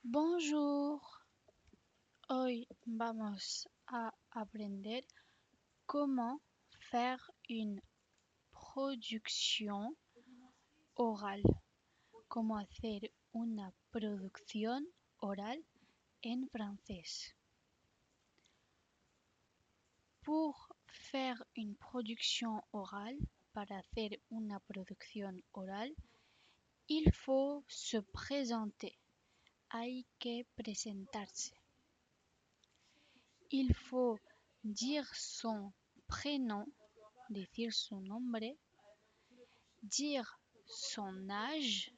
Bonjour, hoy vamos a aprender cómo faire une producción oral, cómo hacer una producción oral en francés. Pour faire une production orale, para hacer una producción oral, il faut se présenter. Hay que presentarse. Il faut dire son prénom, decir su nombre, dire son âge,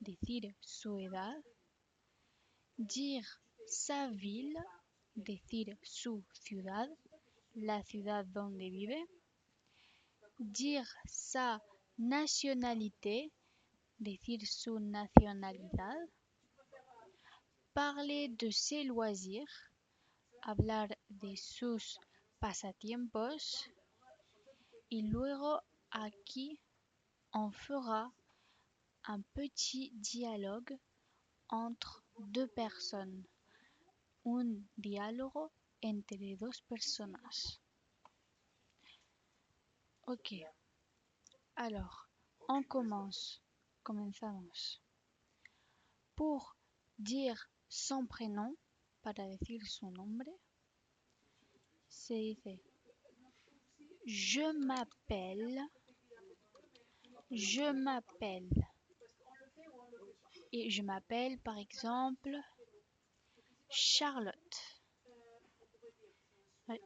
decir su edad, dire sa ville, decir su ciudad, la ciudad donde vive, dire sa nationalité, decir su nacionalidad, parler de ses loisirs, hablar de sus pasatiempos, y luego aquí on fera un petit dialogue entre deux personnes, un diálogo entre dos personas. Ok, alors on commence. Comenzamos. Pour dire son prénom, para decir su nombre, se dice je m'appelle, je m'appelle. Et je m'appelle par exemple Charlotte. Ouais.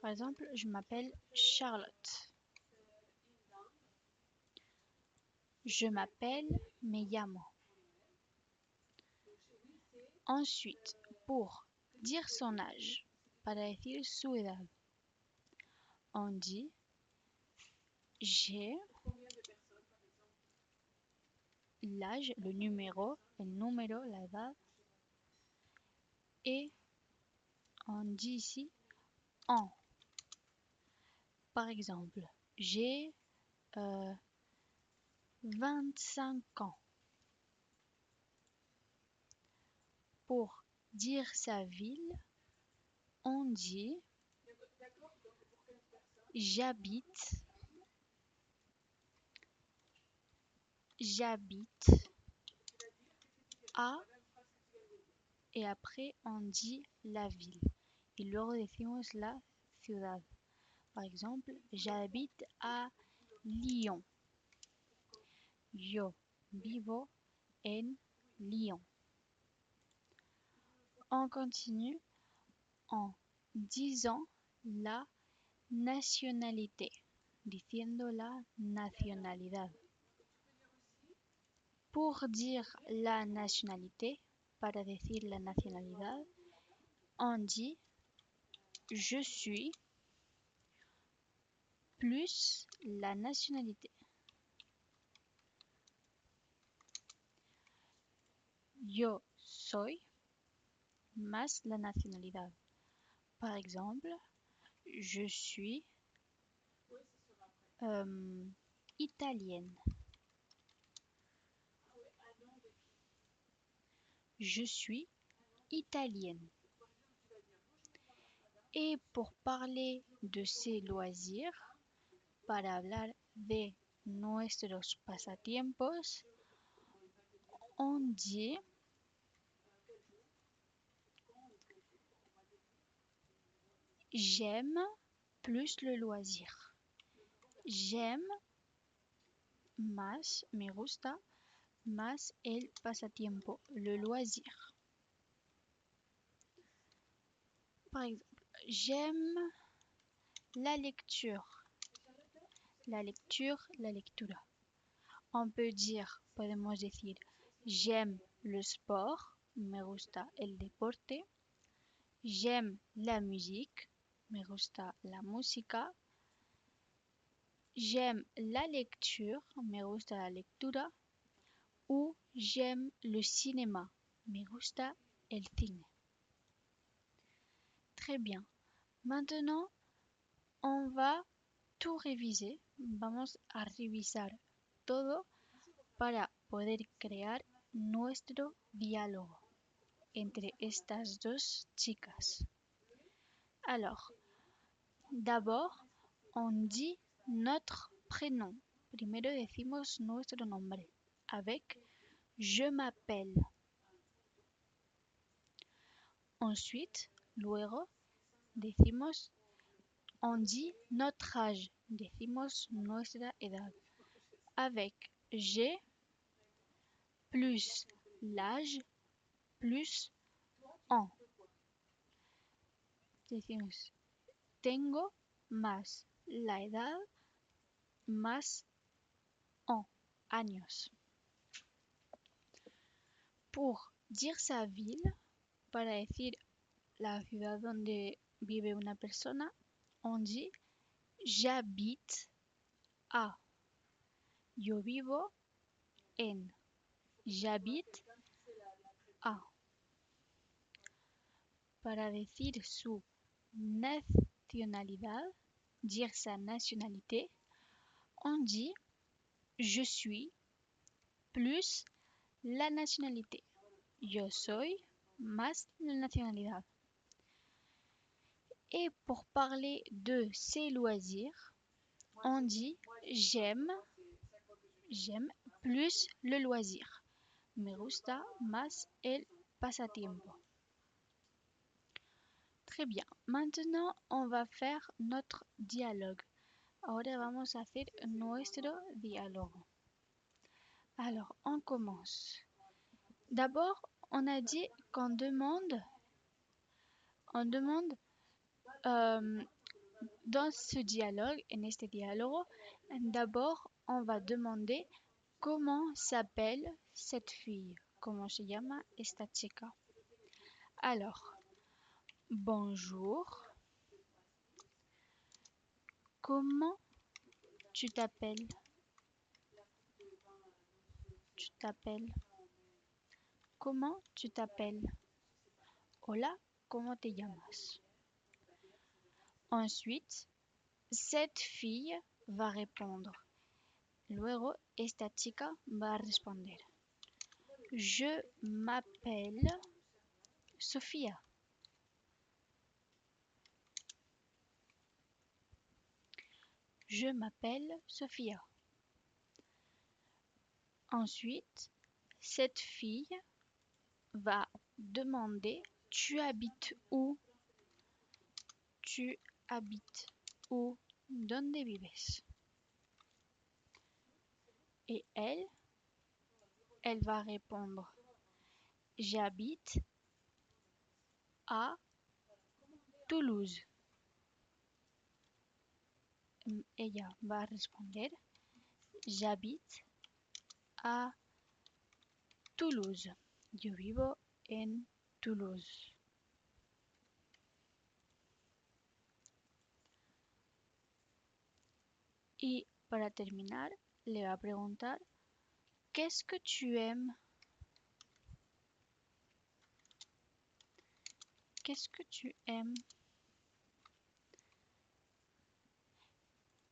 Par exemple, je m'appelle Charlotte. Je m'appelle, me llamo. Ensuite, pour dire son âge, para decir su edad, on dit j'ai l'âge, le numéro, la edad, et on dit ici en. Par exemple, j'ai 25 ans. Pour dire sa ville, on dit j'habite à, et après on dit la ville. Y luego decimos la ciudad. Par exemple, j'habite à Lyon. Yo vivo en Lyon. On continue en disant la nationalité, diciendo la nacionalidad. Pour dire la nationalité, para decir la nacionalidad, on dit je suis plus la nationalité. Yo soy más la nacionalidad. Par exemple, je suis italienne. Je suis italienne. Et pour parler de ses loisirs, para hablar de nuestros pasatiempos, on dit j'aime plus le loisir. J'aime más, me gusta más el pasatiempo, le loisir. Par exemple, j'aime la lecture. La lecture, la lectura. On peut dire, podemos decir, j'aime le sport, me gusta el deporte. J'aime la musique, me gusta la música. J'aime la lecture, me gusta la lectura. Ou j'aime le cinéma, me gusta el cine. Très bien. Maintenant, on va tout réviser. Vamos a revisar todo para poder crear nuestro diálogo entre estas dos chicas. Alors, d'abord, on dit notre prénom. Primero decimos nuestro nombre avec je m'appelle. Ensuite, luego, on dit notre âge. Decimos nuestra edad avec j'ai plus l'âge plus en. Decimos tengo más la edad más en años. Pour dire sa ville, para decir la ciudad donde vive una persona, on dit j'habite à. Yo vivo en. J'habite à. Para decir su nationalidad, dire sa nationalité, on dit je suis plus la nationalité. Yo soy más la nacionalidad. Et pour parler de ses loisirs, on dit j'aime plus le loisir. Me gusta más el pasatiempo. Très bien. Maintenant, on va faire notre dialogue. Ahora vamos a hacer nuestro diálogo. Alors, on commence. D'abord, on a dit qu'on demande dans ce dialogue, en este diálogo, d'abord, on va demander comment s'appelle cette fille. Comment se llama esta chica. Alors, bonjour. Comment tu t'appelles? Tu t'appelles. Comment tu t'appelles? Hola, ¿cómo te llamas? Ensuite, cette fille va répondre. Luego, esta chica va a responder. Je m'appelle Sofía. Je m'appelle Sofía. Ensuite, cette fille va demander tu habites où? Tu habites où? ¿Dónde vives? Et elle va répondre j'habite à Toulouse. Ella va a responder j'habite à Toulouse. Yo vivo en Toulouse. Y para terminar, le va a preguntar ¿qué-ce que tu aimes? ¿Qué-ce que tu aimes?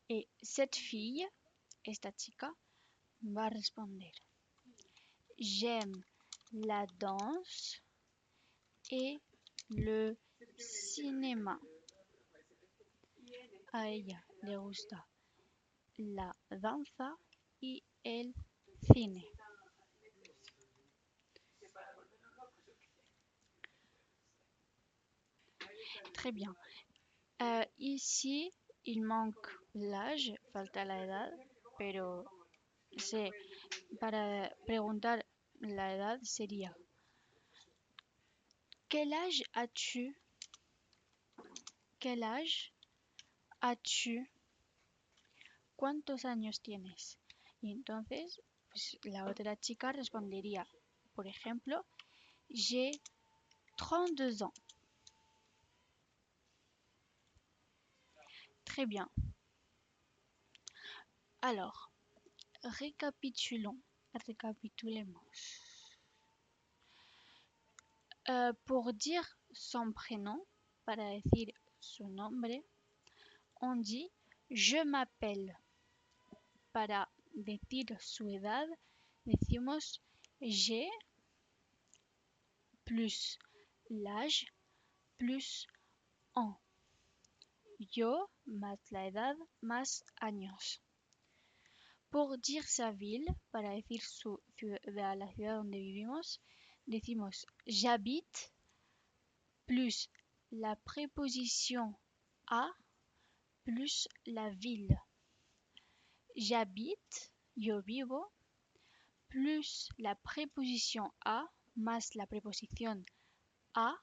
Et cette fille, esta chica, va a responder j'aime la danse et le cinéma. A ella le gusta la danza y el cine. Très bien. Ici, il manque l'âge, falta la edad, pero para preguntar la edad sería ¿quel âge as-tu? ¿Quel âge as-tu? ¿Cuántos años tienes? Y entonces, pues, la otra chica respondería, por ejemplo, j'ai 32 ans. Très bien. Alors, récapitulemos. Pour dire son prénom, para decir su nombre, on dit je m'appelle. Para decir su edad, decimos J'ai plus l'âge plus en. Yo más la edad más años. Por dire sa ville, para decir la ciudad donde vivimos, decimos j'habite plus la préposition a plus la ville. J'habite, yo vivo, plus la préposition a más la préposition a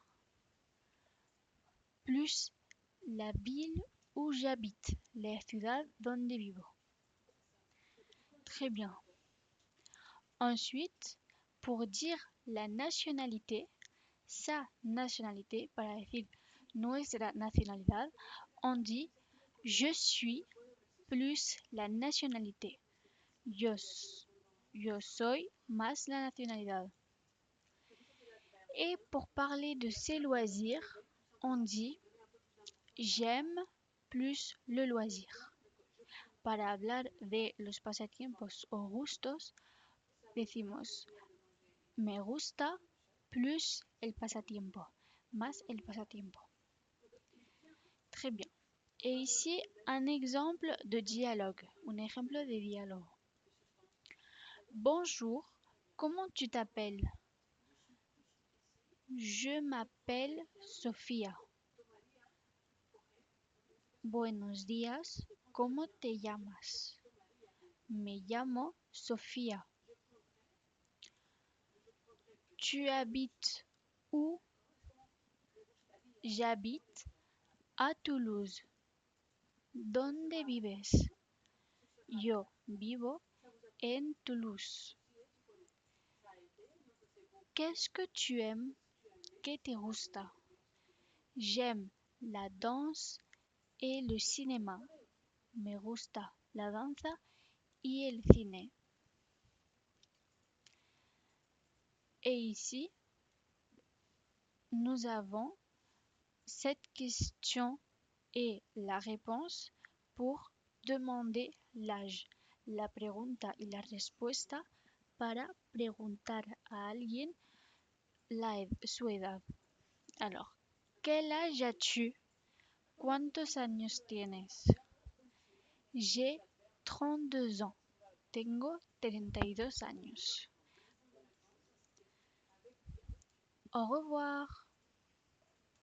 plus la ville où j'habite, la ciudad donde vivo. Très bien. Ensuite, pour dire la nationalité, sa nationalité, para decir nuestra nacionalidad, on dit je suis plus la nationalité. Yo soy más la nacionalidad. Et pour parler de ses loisirs, on dit j'aime plus le loisir. Para hablar de los pasatiempos o gustos, decimos me gusta plus el pasatiempo, más el pasatiempo. Très bien. Et ici, un exemple de dialogue, un ejemplo de diálogo. Bonjour, comment tu t'appelles? Je m'appelle Sofía. Buenos días, ¿cómo te llamas? Me llamo Sofía. Tu habites où? J'habite à Toulouse. ¿Dónde vives? Yo vivo en Toulouse. Qu'est-ce que tu aimes? ¿Qué te gusta? J'aime la danse et le cinéma. Me gusta la danza y el cine. Et ici, nous avons cette question et la réponse pour demander l'âge. La pregunta y la respuesta para preguntar a alguien su edad. Alors, ¿quel âge as-tu? ¿Cuántos años tienes? J'ai 32 ans. Tengo 32 años. Au revoir.